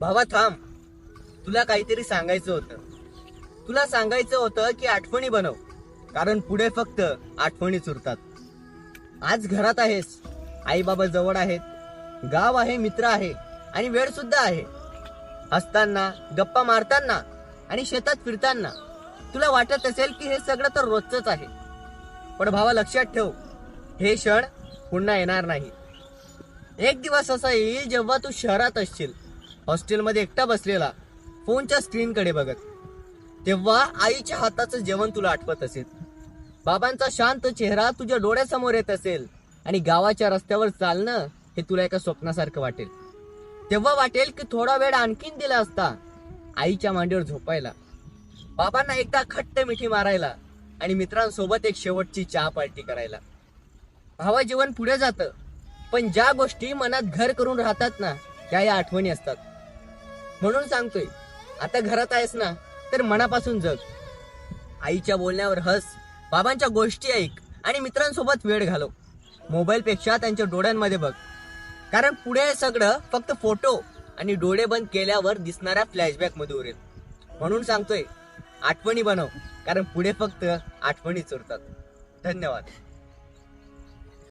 भावा थांब, तुला काहीतरी सांगायचं होतं. तुला सांगायचं होतं की आठवणी बनव, कारण पुढे फक्त आठवणीच उरतात. आज घरात आहेस, आई बाबा जवळ आहेत, गाव आहे, मित्र आहे आणि वेळ सुद्धा आहे. हसताना, गप्पा मारताना आणि शेतात फिरताना तुला वाटत असेल की हे सगळं तर रोजच आहे. पण भावा लक्षात ठेव, हे क्षण पुन्हा येणार नाही. एक दिवस असा येईल जेव्हा तू शहरात असशील, हॉस्टेलमध्ये एकटा बसलेला, फोनच्या स्क्रीनकडे बघत. तेव्हा आईच्या हाताचं जेवण तुला आठवत असेल, बाबांचा शांत चेहरा तुझ्या डोळ्यासमोर येत असेल आणि गावाच्या रस्त्यावर चालणं हे तुला एका स्वप्नासारखं वाटेल. तेव्हा वाटेल की थोडा वेळ आणखीन दिला असता आईच्या मांडीवर झोपायला, बाबांना एकदा खट्ट मिठी मारायला आणि मित्रांसोबत एक शेवटची चहा पार्टी करायला. भावा जीवन पुढे जातं, पण ज्या गोष्टी मनात घर करून राहतात ना, त्या या आठवणी असतात. म्हणून सांगतोय, आता घरात आहेस ना, तर मनापासून जग. आईच्या बोलण्यावर हस, बाबांच्या गोष्टी ऐक आणि मित्रांसोबत वेळ घालव. मोबाईल पेक्षा त्यांच्या डोळ्यांमध्ये बघ, कारण पुढे हे सगळं फक्त फोटो आणि डोळे बंद केल्यावर दिसणाऱ्या फ्लॅशबॅक मध्ये उरेल. म्हणून सांगतोय, आठवणी बनव, कारण पुढे फक्त आठवणीच उरतात. धन्यवाद.